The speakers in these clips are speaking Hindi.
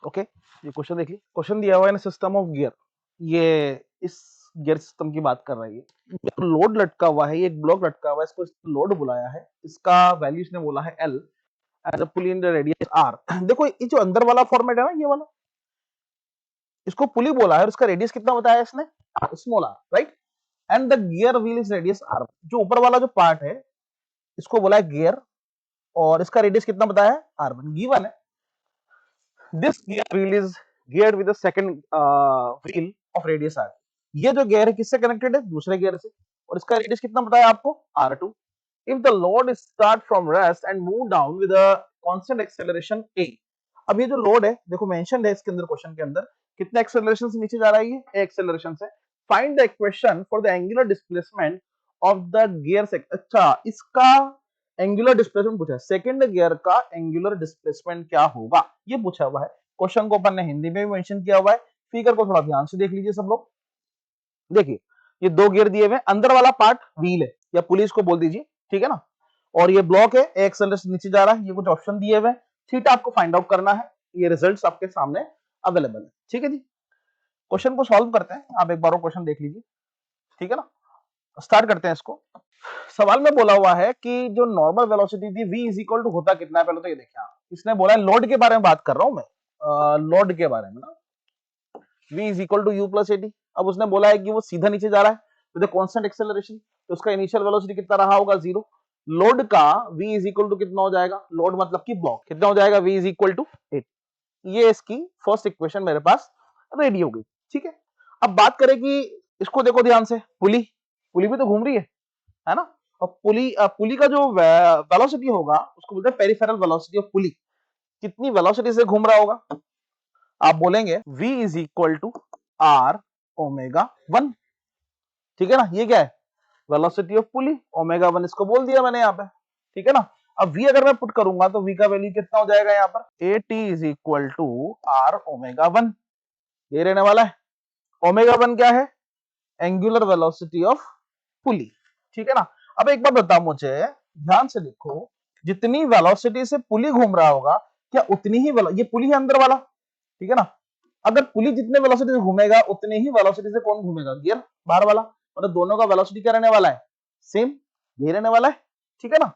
ओके, ये क्वेश्चन देखिए, क्वेश्चन दिया हुआ है ना सिस्टम ऑफ गियर, ये इस गियर सिस्टम की बात कर रही है। लोड लटका हुआ है, ये एक ब्लॉक लटका हुआ है, इसको लोड बुलाया है, इसका वैल्यू इसने बोला है L as a pulley in the radius R। देखो ये जो अंदर वाला फॉर्मेट है ना, ये वाला, इसको पुली बोला है और इसका रेडियस कितना बताया इसने, small r, right. And the gear wheel is radius R। जो ऊपर वाला जो पार्ट है इसको बोला है गियर और इसका रेडियस कितना बताया है R1, गिवन है। This gear wheel is geared with the second wheel of radius R। ये जो गियर है किससे कनेक्टेड है, दूसरे गियर से, और इसका रेडियस कितना बताया आपको, R2। If the load is start from rest and move down with a constant acceleration A। अब ये जो लोड है देखो मेंशन्ड है इसके अंदर, क्वेश्चन के अंदर कितने एक्सेलरेशन से नीचे जा रहा है, ये A एक्सेलरेशन से। Find the equation for the angular displacement of the gear sector. अच्छा, इसका एंगुलर डिस्प्लेसमेंट पूछा है, सेकंड गियर का एंगुलर डिस्प्लेसमेंट क्या होगा, ये पूछा हुआ है। क्वेश्चन को अपन ने हिंदी में भी मेंशन किया हुआ है, फिगर को थोड़ा ध्यान से देख लीजिए सब लोग। देखिए ये दो गियर दिए हुए, अंदर वाला पार्ट व्हील है या पुलिस को बोल दीजिए, ठीक है ना, और ये ब्लॉक है, एक्सेलरेशन नीचे जा रहा है, ये कुछ ऑप्शन दिए हुए, थीटा आपको फाइंड आउट करना है, ये रिजल्ट्स आपके सामने अवेलेबल है, ठीक है जी। क्वेश्चन को सॉल्व करते हैं, आप एक बार और क्वेश्चन देख लीजिए, ठीक है ना। स्टार्ट करते हैं इसको। सवाल में बोला हुआ है कि जो नॉर्मल वेलोसिटी थी v इज इक्वल टू होता कितना है, पहले तो ये देखिए, इसने बोला है लोड के बारे में बात कर रहा हूं मैं, लोड के बारे में ना, v is equal to u plus a t. अब उसने बोला है कि वो सीधा नीचे जा रहा है विद कांस्टेंट एक्सेलरेशन, तो उसका इनिशियल वेलोसिटी कितना रहा होगा, 0। लोड का v इज इक्वल टू कितना हो जाएगा, लोड मतलब कि ब्लॉक, कितना हो जाएगा, v इज इक्वल टू 8। ये इसकी फर्स्ट इक्वेशन मेरे पास रेडी हो गई, ठीक है। अब बात करें कि इसको देखो ध्यान से, पुली, पुली भी तो घूम रही है ना, और पुली का जो वेलोसिटी होगा उसको बोलते हैं पेरिफेरल वेलोसिटी ऑफ पुली। कितनी वेलोसिटी से घूम रहा होगा, आप बोलेंगे v is equal to r omega 1, ठीक है ना। ये क्या है, वेलोसिटी ऑफ पुली, ओमेगा 1 इसको बोल दिया मैंने यहाँ पे, ठीक है ना। अब v अगर मैं पुट करूंगा तो v का वैल्यू कितना हो जाएगा यहाँ पर, at is equal to r omega 1, ये रहने वाला है। ओमेगा 1 क्या है, एंगुलर वेलोसिटी ऑफ पुली, ठीक है ना। अब एक बात बताओ मुझे, ध्यान से देखो, जितनी वेलोसिटी से पुली घूम रहा होगा क्या उतनी ही ये पुली है अंदर वाला, ठीक है ना। अगर पुली जितने वेलोसिटी से घूमेगा उतने ही वेलोसिटी से कौन घूमेगा, गियर बाहर वाला, मतलब दोनों का वेलोसिटी क्या रहने वाला है, सेम, ये रहने वाला है, ठीक है ना।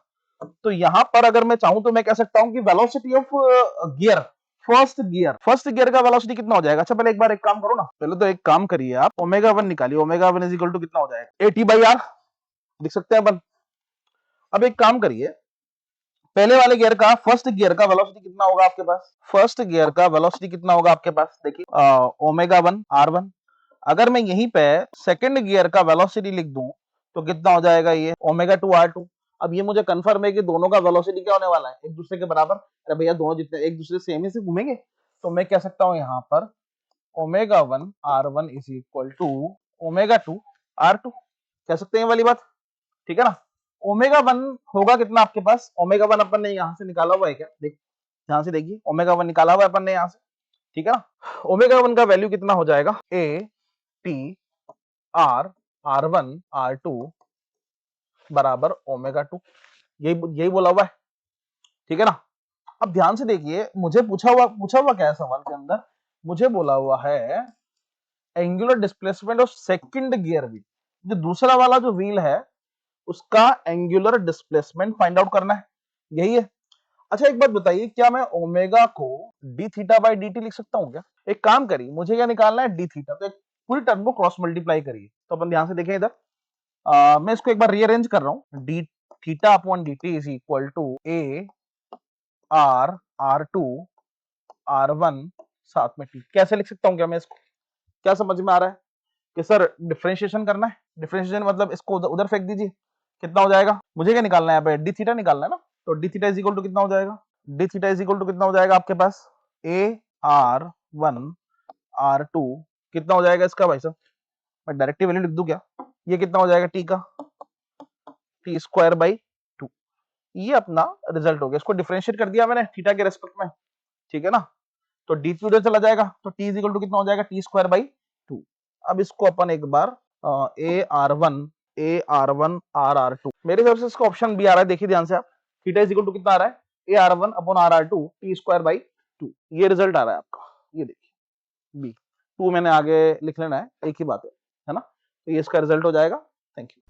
तो यहां पर अगर मैं चाहूं तो मैं कह सकता हूं कि velocity of gear, first gear का वेलोसिटी कितना हो जाएगा। अच्छा पहले एक बार एक काम करो ना, पहले तो एक काम करिए आप, ओमेगा 1 निकालिए, ओमेगा 1 इज इक्वल टू कितना हो जाएगा, 80 बाई आर, लिख सकते हैं अपन। अब एक काम करिए, पहले वाले गियर का, फर्स्ट गियर का वेलोसिटी कितना होगा आपके पास, फर्स्ट गियर का वेलोसिटी कितना होगा आपके पास, देखिए ओमेगा 1 r1। अगर मैं यहीं पे सेकंड गियर का वेलोसिटी लिख दूं तो कितना हो जाएगा, ये ओमेगा 2 r2। अब ये मुझे कंफर्म है कि दोनों का वेलोसिटी क्या होने वाला है, एक दूसरे के बराबर। अरे भैया दोनों जितने एक दूसरे सेम ही से घूमेंगे, तो मैं कह सकता हूं यहाँ पर omega 1 r1 is equal to omega 2 r2, कह सकते हैं ये वाली बात, ठीक है ना। ओमेगा 1 होगा कितना आपके पास, ओमेगा 1 अपन ने यहां से निकाला हुआ है क्या, देख ध्यान से देखिए, ओमेगा 1 निकाला हुआ है अपन ने यहां से, ठीक है ना। ओमेगा 1 का वैल्यू कितना हो जाएगा, A T R r1 r2 बराबर ओमेगा 2, यही यही बोला हुआ है, ठीक है ना। अब ध्यान से देखिए, मुझे पूछा हुआ क्या है सवाल के अंदर, मुझे बोला हुआ है angular displacement of second gear wheel, जो दूसरा वाला जो व्हील है उसका एंगुलर डिस्प्लेसमेंट फाइंड आउट करना है, यही है। अच्छा एक बात बताइए, क्या मैं ओमेगा को D theta by D T लिख सकता हूँ क्या, एक काम करिए, मुझे क्या निकालना है, डी थीटा, तो एक पूरी टर्म को क्रॉस मल्टीप्लाई करिए, तो अपन ध्यान से देखें इधर, मैं इसको एक बार रीअरेंज कर रहा हूँ, d theta upon d t is equal to a r r2 r1 साथ में टी, कैसे लिख सकता हूँ क्या मैं इसको, क्या समझ में आ रहा है कि सर डिफरेंशिएशन करना है, डिफरेंशिएशन मतलब इसको उधर फेंक दीजिए, कितना हो जाएगा, मुझे क्या निकालना है यहाँ पे, डी थीटा निकालना है ना, तो d theta is equal to कितना हो जाएगा, d theta is equal to कितना हो जाएगा आपके पास, ए r1 r2 कितना हो जाएगा इसका भाई साहब, मैं डायरेक्टली वैल्यू लिख दूं क्या, ये कितना हो जाएगा टी का, टी स्क्वायर बाई 2, ये अपना रिजल्ट हो गया, इसको डिफरेंशिएट कर दिया मैंने थीटा के रेस्पेक्ट में, ठीक है ना। तो डी उधर चला जाएगा, तो टी इज इक्वल टू कितना हो जाएगा, टी स्क्वायर बाई 2। अब इसको अपन एक बार A are one R are two, मेरे हिसाब से इसका ऑप्शन बी आ रहा है, देखिए ध्यान से आप, थीटा इज इक्वल टू कितना आ रहा है, a are one upon r are two t square by 2, ये रिजल्ट आ रहा है आपका, ये देखिए बी, 2 मैंने आगे लिख लेना है, एक ही बात है ना? तो ये इसका रिजल्ट हो जाएगा। Thank you.